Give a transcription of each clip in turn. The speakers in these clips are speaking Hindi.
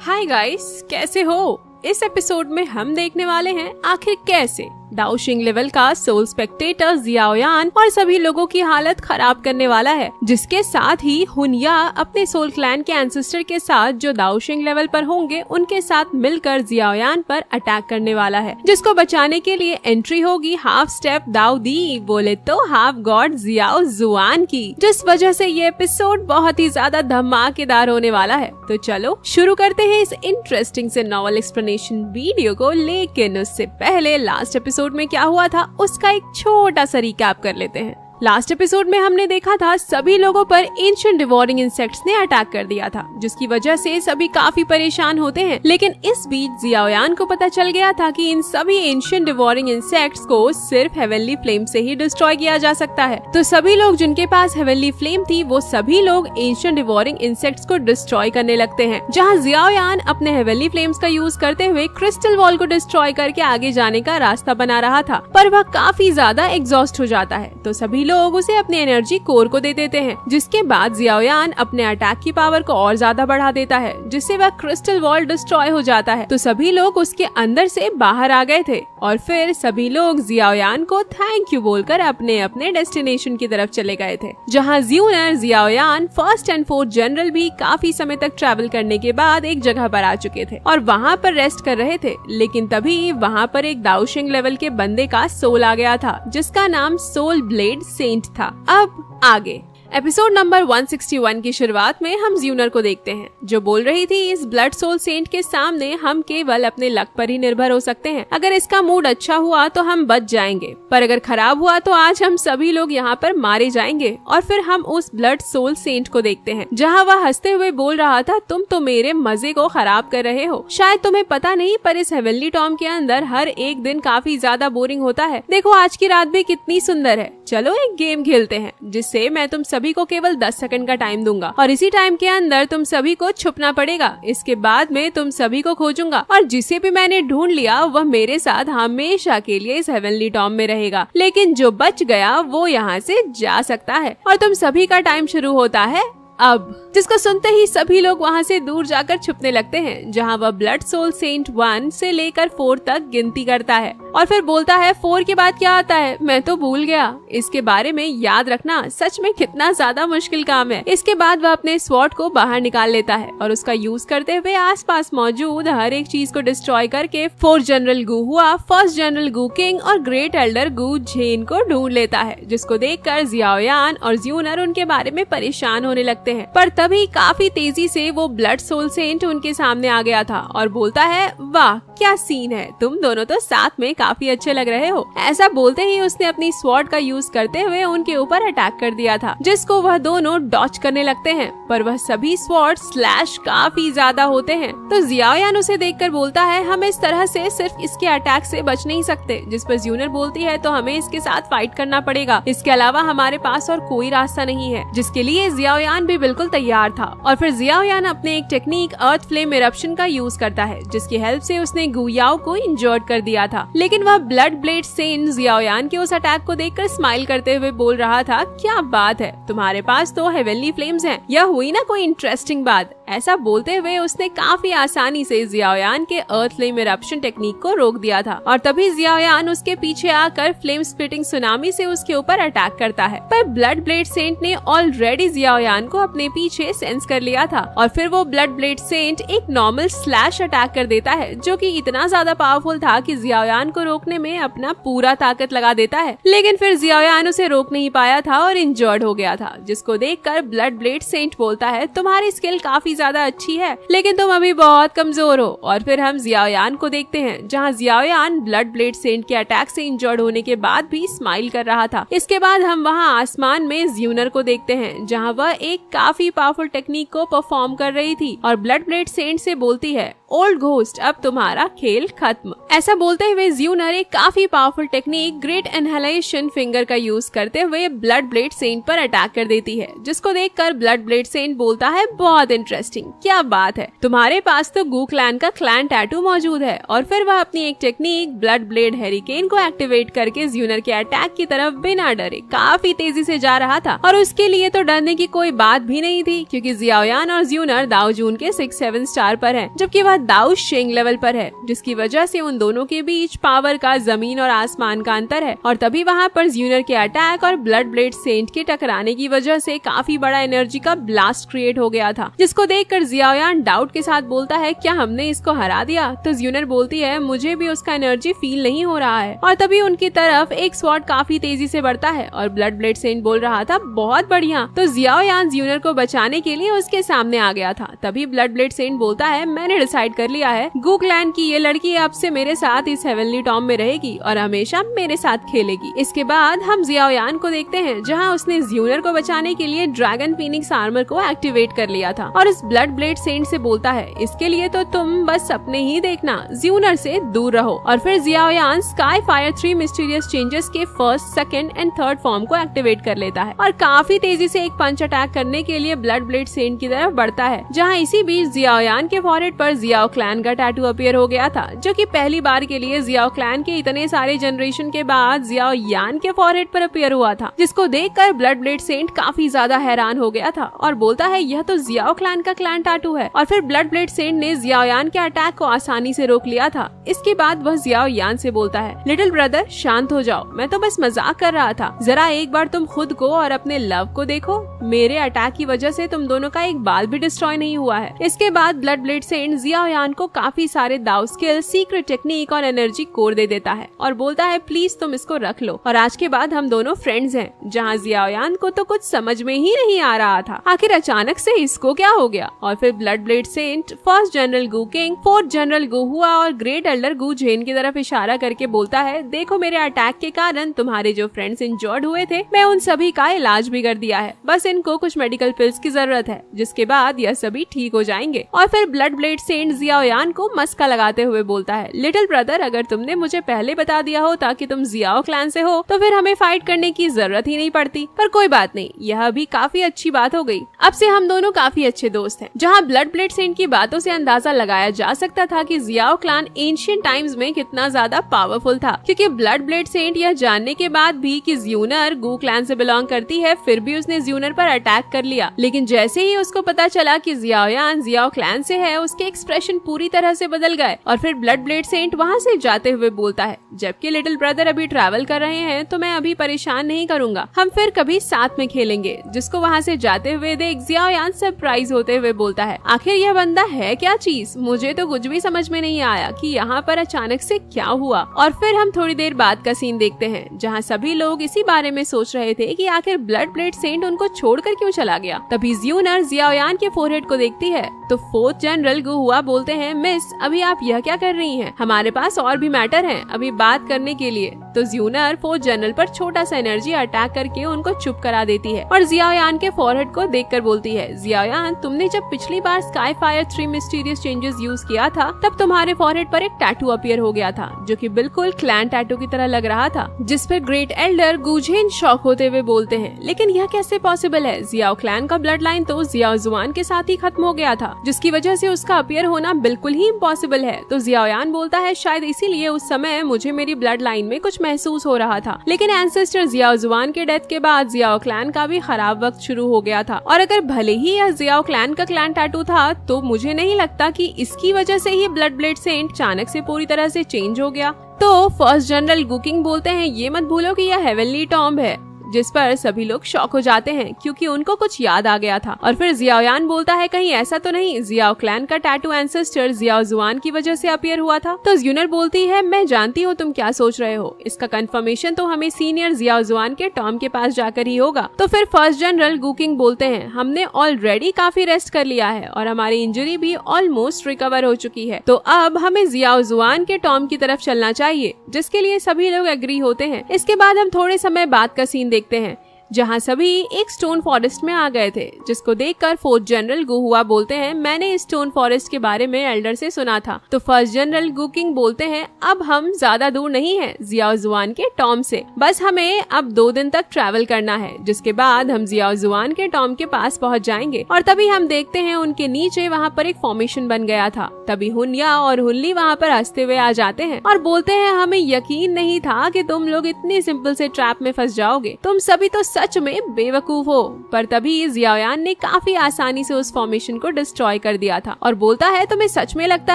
हाय गाइस, कैसे हो? इस एपिसोड में हम देखने वाले हैं आखिर कैसे दाओशिंग लेवल का सोल स्पेक्टेटर जियाओयान और सभी लोगों की हालत खराब करने वाला है, जिसके साथ ही हुनिया अपने सोल क्लैन के एंसेस्टर के साथ जो दाओशिंग लेवल पर होंगे उनके साथ मिलकर जियाओयान पर अटैक करने वाला है, जिसको बचाने के लिए एंट्री होगी हाफ स्टेप दाओ दी, बोले तो हाफ गॉड जियाओ जुआन की, जिस वजह से ये एपिसोड बहुत ही ज्यादा धमाकेदार होने वाला है। तो चलो शुरू करते हैं इस इंटरेस्टिंग से नॉवल एक्सप्लेनेशन वीडियो को, लेकिन उससे पहले लास्ट एपिसोड में क्या हुआ था उसका एक छोटा सा रिकैप कर लेते हैं। लास्ट एपिसोड में हमने देखा था सभी लोगों पर एंशिएंट डिवोरिंग इंसेक्ट्स ने अटैक कर दिया था, जिसकी वजह से सभी काफी परेशान होते हैं। लेकिन इस बीच जियाओयान को पता चल गया था कि इन सभी एंशिएंट डिवोरिंग इंसेक्ट्स को सिर्फ हेवनली फ्लेम से ही डिस्ट्रॉय किया जा सकता है। तो सभी लोग जिनके पास हेवनली फ्लेम थी वो सभी लोग एंशिएंट डिवोरिंग इंसेक्ट्स को डिस्ट्रॉय करने लगते हैं, जहाँ जियाओयान अपने हेवनली फ्लेम्स का यूज करते हुए क्रिस्टल वॉल को डिस्ट्रॉय करके आगे जाने का रास्ता बना रहा था, पर वह काफी ज्यादा एग्जॉस्ट हो जाता है। तो सभी लोग उसे अपनी एनर्जी कोर को दे देते हैं, जिसके बाद जियाओयान अपने अटैक की पावर को और ज्यादा बढ़ा देता है, जिससे वह क्रिस्टल वॉल डिस्ट्रॉय हो जाता है। तो सभी लोग उसके अंदर से बाहर आ गए थे और फिर सभी लोग जियाओयान को थैंक यू बोलकर अपने अपने डेस्टिनेशन की तरफ चले गए थे, जहाँ Xun'er, Xiao Yan, first and fourth general भी काफी समय तक ट्रैवल करने के बाद एक जगह पर आ चुके थे और वहाँ पर रेस्ट कर रहे थे। लेकिन तभी वहाँ पर एक दाओशिंग लेवल के बंदे का सोल आ गया था, जिसका नाम सोल ब्लेड सेंट था। अब आगे एपिसोड नंबर 161 की शुरुआत में हम ज्यूनर को देखते हैं, जो बोल रही थी इस ब्लड सोल सेंट के सामने हम केवल अपने लक पर ही निर्भर हो सकते हैं। अगर इसका मूड अच्छा हुआ तो हम बच जाएंगे, पर अगर खराब हुआ तो आज हम सभी लोग यहाँ पर मारे जाएंगे। और फिर हम उस ब्लड सोल सेंट को देखते हैं, जहाँ वह हंसते हुए बोल रहा था, तुम तो मेरे मजे को खराब कर रहे हो। शायद तुम्हें पता नहीं, पर इस हेवनली टॉम के अंदर हर एक दिन काफी ज्यादा बोरिंग होता है। देखो आज की रात भी कितनी सुंदर है। चलो एक गेम खेलते हैं, जिससे मैं तुम सभी को केवल 10 सेकंड का टाइम दूंगा और इसी टाइम के अंदर तुम सभी को छुपना पड़ेगा। इसके बाद में तुम सभी को खोजूंगा और जिसे भी मैंने ढूंढ लिया वह मेरे साथ हमेशा के लिए इस हेवनली टॉम में रहेगा। लेकिन जो बच गया वो यहाँ से जा सकता है और तुम सभी का टाइम शुरू होता है अब। जिसको सुनते ही सभी लोग वहाँ से दूर जाकर छुपने लगते हैं, जहाँ वह ब्लड सोल सेंट 1 से लेकर 4 तक गिनती करता है और फिर बोलता है 4 के बाद क्या आता है मैं तो भूल गया। इसके बारे में याद रखना सच में कितना ज्यादा मुश्किल काम है। इसके बाद वह अपने स्वॉर्ड को बाहर निकाल लेता है और उसका यूज करते हुए आसपास मौजूद हर एक चीज को डिस्ट्रॉय करके 4 जनरल गू हुआ, फर्स्ट जनरल गू किंग और ग्रेट एल्डर गू झेन को ढूंढ लेता है, जिसको देखकर जियाओयान और ज्यूनर उनके बारे में परेशान होने लगते हैं। पर तभी काफी तेजी से वो ब्लड सोल सेंट उनके सामने आ गया था और बोलता है, वाह क्या सीन है, तुम दोनों तो साथ में काफी अच्छे लग रहे हो। ऐसा बोलते ही उसने अपनी स्वॉर्ड का यूज करते हुए उनके ऊपर अटैक कर दिया था, जिसको वह दोनों डॉच करने लगते हैं, पर वह सभी स्वॉर्ड स्लैश काफी ज्यादा होते हैं। तो जियाओयान उसे देखकर बोलता है, हम इस तरह से सिर्फ इसके अटैक से बच नहीं सकते। जिस पर ज्यूनर बोलती है, तो हमें इसके साथ फाइट करना पड़ेगा, इसके अलावा हमारे पास और कोई रास्ता नहीं है। जिसके लिए जियाओयान भी बिल्कुल तैयार था और फिर जियाओयान अपने एक टेक्निक अर्थ फ्लेम इरप्शन का यूज करता है, जिसकी हेल्प से उसने गुयाओ को इंजर्ड कर दिया था। लेकिन वह ब्लड ब्लेड सेंट जियाओयान के उस अटैक को देखकर स्माइल करते हुए बोल रहा था, क्या बात है, तुम्हारे पास तो हेवनली फ्लेम्स हैं। यह हुई ना कोई इंटरेस्टिंग बात। ऐसा बोलते हुए उसने काफी आसानी से जियाओयान के अर्थ फ्लेम इरप्शन टेक्निक को रोक दिया था और तभी जियाओयान उसके पीछे आकर फ्लेम स्प्लिटिंग सुनामी से उसके ऊपर अटैक करता है। पर ब्लड ब्लेड सेंट ने ऑलरेडी जियाओयान को अपने पीछे सेंस कर लिया था और फिर वो ब्लड ब्लेड सेंट एक नॉर्मल स्लैश अटैक कर देता है, जो कि इतना ज्यादा पावरफुल था कि जियाओयान को रोकने में अपना पूरा ताकत लगा देता है। लेकिन फिर जियाओयान उसे रोक नहीं पाया था और इंजर्ड हो गया था, जिसको देखकर ब्लड ब्लेड सेंट बोलता है, तुम्हारी स्किल काफी ज्यादा अच्छी है, लेकिन तुम अभी बहुत कमजोर हो। और फिर हम जियाओयान को देखते हैं, जहाँ जियाओयान ब्लड ब्लेड सेंट के अटैक से इंजर्ड होने के बाद भी स्माइल कर रहा था। इसके बाद हम वहाँ आसमान में ज्यूनर को देखते हैं, जहाँ वह एक काफी पावरफुल टेक्निक को परफॉर्म कर रही थी और ब्लड ब्लेड सेंट से बोलती है, ओल्ड घोस्ट, अब तुम्हारा खेल खत्म। ऐसा बोलते हुए ज्यूनर एक काफी powerful technique great inhalation finger का यूज करते हुए ब्लड ब्लेड सेंट पर अटैक कर देती है, जिसको देखकर ब्लड ब्लेड सेंट बोलता है बहुत इंटरेस्टिंग, क्या बात है, तुम्हारे पास तो गू क्लैन का क्लैन टैटू मौजूद है। और फिर वह अपनी एक टेक्निक ब्लड ब्लेड हेरिकेन को एक्टिवेट करके ज्यूनर के अटैक की तरफ बिना डरे काफी तेजी से जा रहा था। और उसके लिए तो डरने की कोई बात भी नहीं थी, क्योंकि जियाओयान और ज्यूनर दाओ जून के 6-7 स्टार पर है, जबकि वह दाओ शिंग लेवल पर है, जिसकी वजह से उन दोनों के बीच पावर का जमीन और आसमान का अंतर है। और तभी वहाँ पर ज्यूनर के अटैक और ब्लड ब्लेड सेंट के टकराने की वजह से काफी बड़ा एनर्जी का ब्लास्ट क्रिएट हो गया था, जिसको देखकर जियाओयान डाउट के साथ बोलता है क्या हमने इसको हरा दिया? तो ज्यूनर बोलती है मुझे भी उसका एनर्जी फील नहीं हो रहा है। और तभी उनकी तरफ एक स्वॉर्ड काफी तेजी से बढ़ता है और ब्लड ब्लेड सेंट बोल रहा था बहुत बढ़िया। तो जियाओयान ज्यूनर को बचाने के लिए उसके सामने आ गया था। तभी ब्लड ब्लेड सेंट बोलता है मैंने डिसाइड कर लिया है, गू क्लैन की ये लड़की अब से मेरे साथ इस हेवनली टॉम में रहेगी और हमेशा मेरे साथ खेलेगी। इसके बाद हम जियाओयान को देखते हैं, जहाँ उसने ज्यूनर को बचाने के लिए ड्रैगन फीनिक्स आर्मर को एक्टिवेट कर लिया था और इस ब्लड ब्लेड सेंट से बोलता है इसके लिए तो तुम बस सपने ही देखना, ज्यूनर से दूर रहो। और फिर Xiao Yan sky fire 3 mysterious changes के first, second and third form को एक्टिवेट कर लेता है और काफी तेजी से एक पंच अटैक करने के लिए ब्लड ब्लेड सेंट की तरफ बढ़ता है, जहाँ इसी बीच जियाओयान के फॉरहेड पर जियाओ क्लैन का टैटू अपीयर हो गया था, जो कि पहली बार के लिए जियाओ क्लैन के इतने सारे जनरेशन के बाद जियाओयान के फॉरहेड पर अपीयर हुआ था, जिसको देखकर ब्लड ब्लेड सेंट काफी ज्यादा हैरान हो गया था और बोलता है यह तो जियाओ क्लैन का क्लैन टैटू है। और फिर ब्लड ब्लेड सेंट ने जियाओयान के अटैक को आसानी से रोक लिया था। इसके बाद वह जियाओयान से बोलता है लिटिल ब्रदर शांत हो जाओ, मैं तो बस मजाक कर रहा था, जरा एक बार तुम खुद को और अपने लव को देखो, मेरे अटैक की वजह से तुम दोनों का एक बाल भी डिस्ट्रॉय नहीं हुआ है। इसके बाद ब्लड ब्लेड सेंट जियाओयान को काफी सारे दाव स्किल, सीक्रेट टेक्निक और एनर्जी कोर दे देता है और बोलता है प्लीज तुम इसको रख लो और आज के बाद हम दोनों फ्रेंड्स हैं। जहाँ जियाओयान को तो कुछ समझ में ही नहीं आ रहा था, आखिर अचानक से इसको क्या हो गया। और फिर blood blade saint first general Gu Qing, fourth general Gu Hua और ग्रेट एल्डर गू जेन की तरफ इशारा करके बोलता है देखो मेरे अटैक के कारण तुम्हारे जो फ्रेंड्स इंजर्ड हुए थे, मैं उन सभी का इलाज भी कर दिया है, बस इनको कुछ मेडिकल पिल्स की जरूरत है, जिसके बाद यह सभी ठीक हो जाएंगे। और फिर ब्लड ब्लेड सेंट जियाओयान को मस्का लगाते हुए बोलता है लिटिल ब्रदर अगर तुमने मुझे पहले बता दिया होता कि तुम जियाओ क्लैन से हो तो फिर हमें फाइट करने की जरूरत ही नहीं पड़ती, पर कोई बात नहीं, यह भी काफी अच्छी बात हो गई, अब से हम दोनों काफी अच्छे दोस्त हैं। जहाँ ब्लड ब्लेड सेंट की बातों से अंदाजा लगाया जा सकता था कि जियाओ क्लैन एंशिएंट टाइम्स में कितना ज्यादा पावरफुल था, क्योंकि ब्लड ब्लेड सेंट यह जानने के बाद भी कि ज्यूनर गू क्लैन से बिलोंग करती है, फिर भी उसने ज्यूनर पर अटैक कर लिया। लेकिन जैसे ही उसको पता चला कि जियाओयान जियाओ क्लैन से है, उसके एक्सप्रेशन पूरी तरह से बदल गए। और फिर ब्लड ब्लेड सेंट वहाँ से जाते हुए बोलता है जबकि लिटिल ब्रदर अभी ट्रैवल कर रहे हैं तो मैं अभी परेशान नहीं करूंगा, हम फिर कभी साथ में खेलेंगे। जिसको वहाँ से जाते हुए देख जियाओयान सरप्राइज होते हुए बोलता है आखिर यह बंदा है क्या चीज, मुझे तो कुछ भी समझ में नहीं आया कि यहाँ पर अचानक से क्या हुआ। और फिर हम थोड़ी देर बाद का सीन देखते हैं, जहाँ सभी लोग इसी बारे में सोच रहे थे कि आखिर ब्लड ब्लेड सेंट उनको छोड़कर क्यों चला गया। तभी ज्यूनर जियाओयान के फोरहेड को देखती है तो फोर्थ जनरल गू हुआ बोलते हैं मिस अभी आप यह क्या कर रही हैं, हमारे पास और भी मैटर हैं अभी बात करने के लिए। तो ज्यूनर फोर्थ जनरल पर छोटा सा एनर्जी अटैक करके उनको चुप करा देती है और जियाओयान के फोरहेड को देखकर बोलती है जियाओयान तुमने जब पिछली बार sky fire 3 mysterious changes use किया था तब तुम्हारे फोरहेड पर एक टैटू अपीयर हो गया था, जो कि बिल्कुल क्लैन टैटू की तरह लग रहा था। जिस पर ग्रेट एल्डर गू जेन शॉक होते हुए बोलते हैं लेकिन यह कैसे पॉसिबल है, जियाओ क्लैन का ब्लड लाइन तो जियाओ जुआन के साथ ही खत्म हो गया था, जिसकी वजह से उसका अपीयर होना बिल्कुल ही इम्पॉसिबल है। तो जियाओयान बोलता है शायद इसीलिए उस समय मुझे मेरी ब्लड लाइन में कुछ महसूस हो रहा था, लेकिन एंसेस्टर जियाओ जुआन के डेथ के बाद जियाओ क्लैन का भी खराब वक्त शुरू हो गया था, और अगर भले ही यह जियाओ क्लैन का क्लैन टैटू था तो मुझे नहीं लगता कि इसकी वजह से ही ब्लड ब्लेड सेंट अचानक से पूरी तरह से चेंज हो गया। तो फर्स्ट जनरल गू किंग बोलते हैं ये मत भूलो कि यह हेवनली टॉम्ब है, जिस पर सभी लोग शॉक हो जाते हैं क्योंकि उनको कुछ याद आ गया था। और फिर जियाओयान बोलता है कहीं ऐसा तो नहीं जियाओ क्लैन का टैटू एंसेस्टर जियाओ जुआन की वजह से अपीयर हुआ था। तो ज्यूनर बोलती है मैं जानती हूँ तुम क्या सोच रहे हो, इसका कंफर्मेशन तो हमें सीनियर जियाओ जुआन के टॉम के पास जाकर ही होगा। तो फिर फर्स्ट जनरल गू किंग बोलते हैं हमने ऑलरेडी काफी रेस्ट कर लिया है और हमारी इंजरी भी ऑलमोस्ट रिकवर हो चुकी है, तो अब हमें जियाओ जुआन के टॉम की तरफ चलना चाहिए, जिसके लिए सभी लोग एग्री होते हैं। इसके बाद हम थोड़े समय बाद का सीन देखते हैं, जहाँ सभी एक स्टोन फॉरेस्ट में आ गए थे, जिसको देखकर फोर्थ जनरल गु हुआ बोलते हैं, मैंने इस स्टोन फॉरेस्ट के बारे में एल्डर से सुना था। तो फर्स्ट जनरल गु किंग बोलते हैं, अब हम ज्यादा दूर नहीं है जियाओ जुआन के टॉम से, बस हमें अब 2 दिन तक ट्रैवल करना है, जिसके बाद हम जियाओ जुआन के टॉम के पास पहुँच जाएंगे। और तभी हम देखते हैं उनके नीचे वहाँ पर एक फॉर्मेशन बन गया था। तभी हुनिया और हुनली वहाँ पर हंसते हुए आ जाते हैं और बोलते हैं, हमें यकीन नहीं था कि तुम लोग इतनी सिंपल से ट्रैप में फंस जाओगे, तुम सभी तो सच में बेवकूफ हो। पर तभी जियाओयान ने काफी आसानी से उस फॉर्मेशन को डिस्ट्रॉय कर दिया था और बोलता है, तुम्हें सच में लगता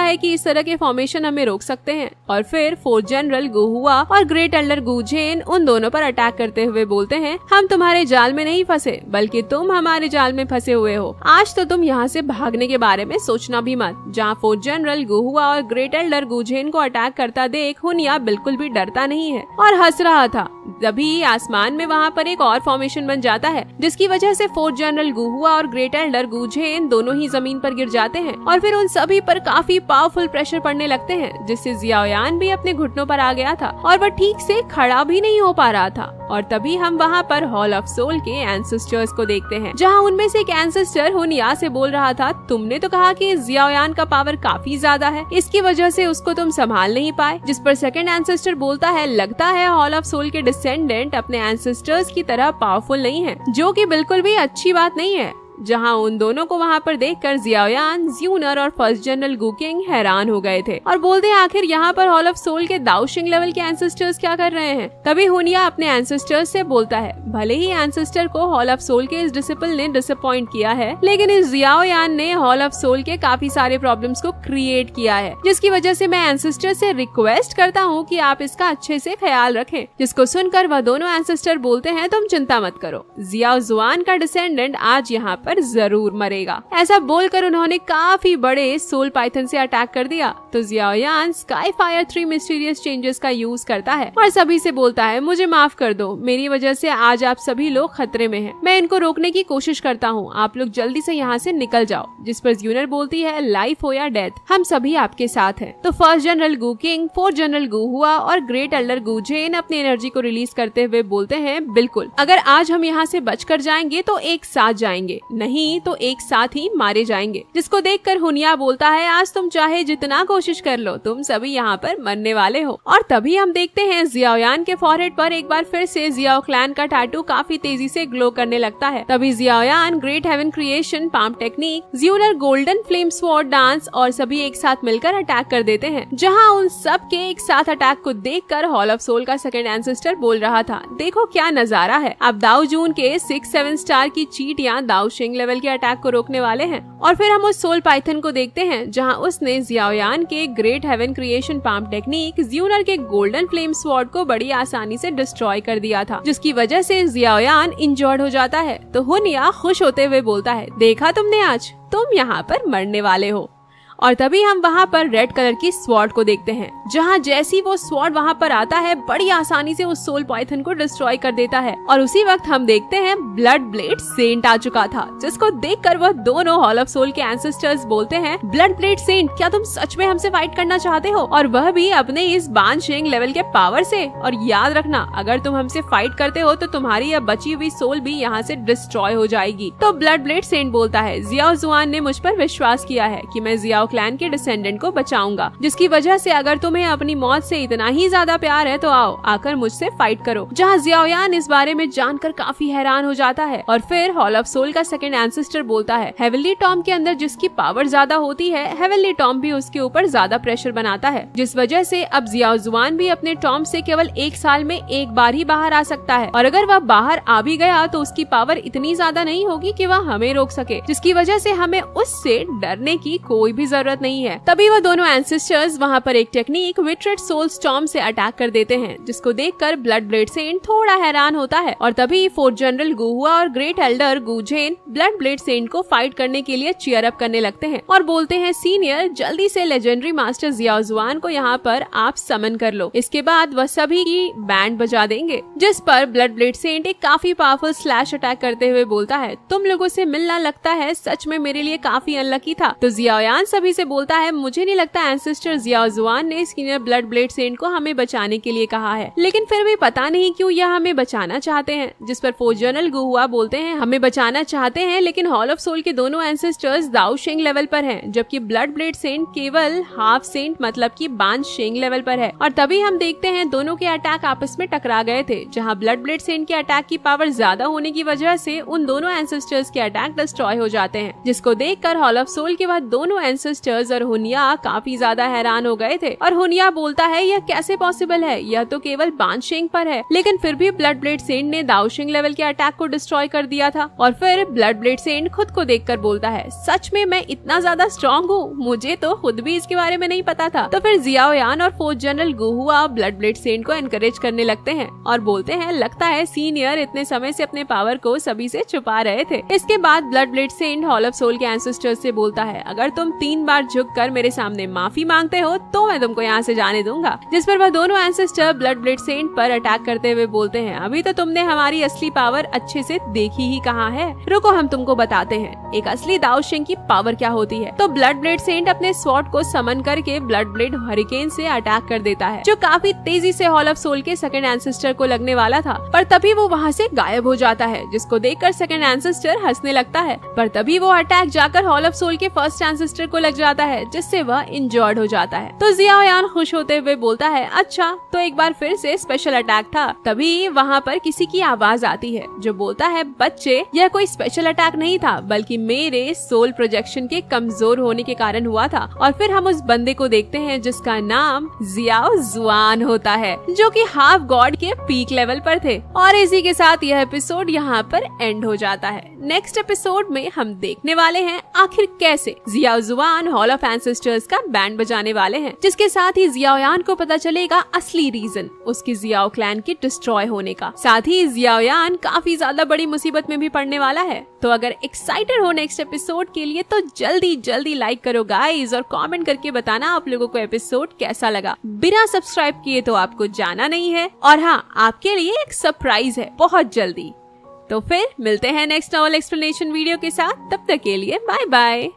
है कि इस तरह के फॉर्मेशन हमें रोक सकते हैं? और फिर फोर्थ जनरल गु हुआ और ग्रेट एल्डर गु झेन उन दोनों पर अटैक करते हुए बोलते हैं, हम तुम्हारे जाल में नहीं फंसे, बल्कि तुम हमारे जाल में फंसे हुए हो। आज तो तुम यहाँ से भागने के बारे में सोचना भी मत। जहाँ फोर्थ जनरल गु हुआ और ग्रेट एल्डर गु झेन को अटैक करता देख हुनिया बिल्कुल भी डरता नहीं है और हंस रहा था। तभी आसमान में वहाँ पर एक और फॉर्मेशन बन जाता है, जिसकी वजह से फोर्थ जनरल गु हुआ और ग्रेट एल्डर गु झेन दोनों ही जमीन पर गिर जाते हैं और फिर उन सभी पर काफी पावरफुल प्रेशर पड़ने लगते हैं, जिससे जियाओयान भी अपने घुटनों पर आ गया था और वह ठीक से खड़ा भी नहीं हो पा रहा था। और तभी हम वहाँ पर हॉल ऑफ सोल के एंसेस्टर्स को देखते हैं, जहाँ उनमें से एक एंसेस्टर हुनिया से बोल रहा था, तुमने तो कहा कि जियाओयान का पावर काफी ज्यादा है, इसकी वजह से उसको तुम संभाल नहीं पाए। जिस पर सेकंड एंसेस्टर बोलता है, लगता है हॉल ऑफ सोल के डिसेंडेंट अपने एंसेस्टर्स की तरह पावरफुल नहीं है, जो कि बिल्कुल भी अच्छी बात नहीं है। जहां उन दोनों को वहां पर देखकर जियाओयान, ज्यूनर और फर्स्ट जनरल गु किंग हैरान हो गए थे और बोलते हैं, आखिर यहाँ पर हॉल ऑफ सोल के दाओशिंग लेवल के एंसेस्टर्स क्या कर रहे हैं? तभी हुनिया अपने एंसेस्टर्स से बोलता है, भले ही एंसेस्टर को हॉल ऑफ सोल के इस डिसिपल ने डिसअपॉइंट किया है, लेकिन इस जियाओयान ने हॉल ऑफ सोल के काफी सारे प्रॉब्लम्स को क्रिएट किया है, जिसकी वजह से मैं एंसेस्टर से रिक्वेस्ट करता हूँ कि आप इसका अच्छे से ख्याल रखें। जिसको सुनकर वह दोनों एंसेस्टर बोलते हैं, तुम चिंता मत करो, जियाओ जुआन का डिसेंडेंट आज यहाँ पर जरूर मरेगा। ऐसा बोलकर उन्होंने काफी बड़े सोल पाइथन से अटैक कर दिया। तो Xiaoyan sky fire 3 mysterious changes का यूज करता है और सभी से बोलता है, मुझे माफ कर दो, मेरी वजह से आज आप सभी लोग खतरे में हैं। मैं इनको रोकने की कोशिश करता हूँ, आप लोग जल्दी से यहाँ से निकल जाओ। जिस पर ज्यूनर बोलती है, लाइफ हो या डेथ, हम सभी आपके साथ हैं। तो फर्स्ट जनरल गु किंग, फोर्थ जनरल गु हुआ और ग्रेट एल्डर गु झेन अपनी एनर्जी को रिलीज करते हुए बोलते हैं, बिल्कुल, अगर आज हम यहाँ से बचकर जाएंगे तो एक साथ जाएंगे, नहीं तो एक साथ ही मारे जाएंगे। जिसको देखकर हुनिया बोलता है, आज तुम चाहे जितना कोशिश कर लो, तुम सभी यहाँ पर मरने वाले हो। और तभी हम देखते हैं जियाओयान के फॉरहेड पर एक बार फिर से जियाओ क्लैन का टैटू काफी तेजी से ग्लो करने लगता है। तभी Xiao Yan great heaven creation, palm technique, Xun'er golden flame sword dance और सभी एक साथ मिलकर अटैक कर देते हैं। जहाँ उन सब के एक साथ अटैक को देखकर हॉल ऑफ सोल का सेकंड एंसेस्टर बोल रहा था, देखो क्या नजारा है, अब दाओ जून के 6-7 स्टार की चींटियां दाओशिंग लेवल के अटैक को रोकने वाले हैं। और फिर हम उस सोल पाइथन को देखते हैं, जहां उसने जियाओयान के great heaven creation palm technique, Xun'er के गोल्डन फ्लेम स्वॉर्ड को बड़ी आसानी से डिस्ट्रॉय कर दिया था, जिसकी वजह से जियाओयान इंजर्ड हो जाता है। तो हुनिया खुश होते हुए बोलता है, देखा तुमने, आज तुम यहाँ पर मरने वाले हो। और तभी हम वहाँ पर रेड कलर की स्वॉर्ड को देखते हैं, जहाँ जैसी वो स्वॉर्ड वहाँ पर आता है, बड़ी आसानी से उस सोल पाइथन को डिस्ट्रॉय कर देता है। और उसी वक्त हम देखते हैं ब्लड ब्लेड सेंट आ चुका था, जिसको देखकर वह दोनों हॉल ऑफ सोल के एंसेस्टर्स बोलते हैं, ब्लड ब्लेड सेंट, क्या तुम सच में हमसे फाइट करना चाहते हो? और वह भी अपने इस बानशेंग लेवल के पावर से। और याद रखना, अगर तुम हमसे फाइट करते हो तो तुम्हारी यह बची हुई सोल भी यहाँ से डिस्ट्रॉय हो जाएगी। तो ब्लड ब्लेड सेंट बोलता है, जियाओ जुआन ने मुझ पर विश्वास किया है कि मैं जियाओ क्लैन के डिसेंडेंट को बचाऊंगा, जिसकी वजह से अगर तुम्हें अपनी मौत से इतना ही ज्यादा प्यार है तो आओ, आकर मुझसे फाइट करो। जहाँ जियाओयान इस बारे में जानकर काफी हैरान हो जाता है। और फिर हॉल ऑफ सोल का सेकंड एंसेस्टर बोलता है, हेवनली टॉम के अंदर जिसकी पावर ज्यादा होती है, हेवनली टॉम भी उसके ऊपर ज्यादा प्रेशर बनाता है, जिस वजह से अब जियाओ जुआन भी अपने टॉम से केवल 1 साल में एक बार ही बाहर आ सकता है। और अगर वह बाहर आ भी गया तो उसकी पावर इतनी ज्यादा नहीं होगी कि वह हमें रोक सके, जिसकी वजह से हमें उससे डरने की कोई भी जरूरत नहीं है। तभी वो दोनों एंसेस्टर्स वहाँ पर एक टेक्निक विट्रेड सोल स्टॉर्म से अटैक कर देते हैं, जिसको देखकर ब्लड ब्लेड सेंट थोड़ा हैरान होता है। और तभी फोर्थ जनरल गु हुआ और ग्रेट एल्डर गु झेन ब्लड ब्लेड सेंट को फाइट करने के लिए चीयर अप करने लगते हैं और बोलते हैं, सीनियर, जल्दी से लेजेंडरी मास्टर जियाओ जुआन को यहाँ पर आप समन कर लो, इसके बाद वह सभी की बैंड बजा देंगे। जिस पर ब्लड ब्लेड सेंट एक काफी पावरफुल स्लैश अटैक करते हुए बोलता है, तुम लोगों से मिलना लगता है सच में मेरे लिए काफी अनलकी था। तो जियाओयान सभी सभी से बोलता है मुझे नहीं लगता एंसेस्टर जियाओ जुआन ने सीनियर ब्लड ब्लेड सेंट को हमें बचाने के लिए कहा है, लेकिन फिर भी पता नहीं क्यों यह हमें बचाना चाहते हैं। जिस पर फोर्थ जनरल गुहुआ बोलते हैं हमें बचाना चाहते हैं, लेकिन हॉल ऑफ सोल के दोनों एंसेस्टर्स दाओ शिंग लेवल पर हैं, जबकि ब्लड ब्लेड सेंट केवल हाफ सेंट मतलब कि बान शिंग लेवल पर है। और तभी हम देखते हैं दोनों के अटैक आपस में टकरा गए थे, जहां ब्लड ब्लेड सेंट के अटैक की पावर ज्यादा होने की वजह से उन दोनों एंसेस्टर्स के अटैक डिस्ट्रॉय हो जाते हैं, जिसको देखकर हॉल ऑफ सोल के बाद दोनों एंसेस्टर्स और हुनिया काफी ज्यादा हैरान हो गए थे। और हुनिया बोलता है यह कैसे पॉसिबल है, यह तो केवल बान शिंग पर है, लेकिन फिर भी ब्लड ब्लेड सेंट ने दाओ शिंग लेवल के अटैक को डिस्ट्रॉय कर दिया था। और फिर ब्लड ब्लेड सेंट खुद को देखकर बोलता है सच में मैं इतना ज्यादा स्ट्रॉन्ग हूँ, मुझे तो खुद भी इसके बारे में नहीं पता था। तो फिर जियाओ यान और fourth general Gu Hua blood blade saint को एनकरेज करने लगते हैं और बोलते हैं लगता है सीनियर इतने समय से अपने पावर को सभी से छुपा रहे थे। इसके बाद blood blade saint hall of soul के एंसेस्टर्स से बोलता है अगर तुम 3 बार झुककर मेरे सामने माफी मांगते हो तो मैं तुमको यहाँ से जाने दूंगा। जिस पर वह दोनों एंसेस्टर ब्लड ब्लेड सेंट पर अटैक करते हुए बोलते हैं अभी तो तुमने हमारी असली पावर अच्छे से देखी ही कहाँ है, रुको हम तुमको बताते हैं एक असली दाओ शिंग की पावर क्या होती है। तो ब्लड ब्लेड सेंट अपने स्वॉर्ड को समन करके ब्लड ब्लेड हरिकेन से अटैक कर देता है, जो काफी तेजी से हॉल ऑफ सोल के सेकंड एंसेस्टर को लगने वाला था, पर तभी वो वहाँ से गायब हो जाता है, जिसको देखकर सेकंड एंसेस्टर हंसने लगता है। पर तभी वो अटैक जाकर हॉल ऑफ सोल के फर्स्ट एंसेस्टर को लग जाता है, जिससे वह इंजर्ड हो जाता है। तो जियाओ यान खुश होते हुए बोलता है अच्छा तो एक बार फिर से स्पेशल अटैक था। तभी वहाँ पर किसी की आवाज आती है जो बोलता है बच्चे यह कोई स्पेशल अटैक नहीं था, बल्कि मेरे सोल प्रोजेक्शन के कमजोर होने के कारण हुआ था। और फिर हम उस बंदे को देखते हैं जिसका नाम जियाओ जुआन होता है, जो कि हाफ गॉड के पीक लेवल पर थे। और इसी के साथ यह एपिसोड यहाँ पर एंड हो जाता है। नेक्स्ट एपिसोड में हम देखने वाले हैं आखिर कैसे जियाओ जुआन हॉल ऑफ एंसेस्टर्स का बैंड बजाने वाले हैं, जिसके साथ ही जियाओ यान को पता चलेगा असली रीजन उसकी जियाओ क्लैन के डिस्ट्रॉय होने का। साथ ही जियाओ यान काफी ज्यादा बड़ी मुसीबत में भी पड़ने वाला है। तो अगर एक्साइटेड हो नेक्स्ट एपिसोड के लिए तो जल्दी लाइक करो गाइस, और कमेंट करके बताना आप लोगों को एपिसोड कैसा लगा। बिना सब्सक्राइब किए तो आपको जाना नहीं है, और हाँ आपके लिए एक सरप्राइज है बहुत जल्दी। तो फिर मिलते हैं नेक्स्ट नॉवल एक्सप्लेनेशन वीडियो के साथ, तब तक के लिए बाय बाय।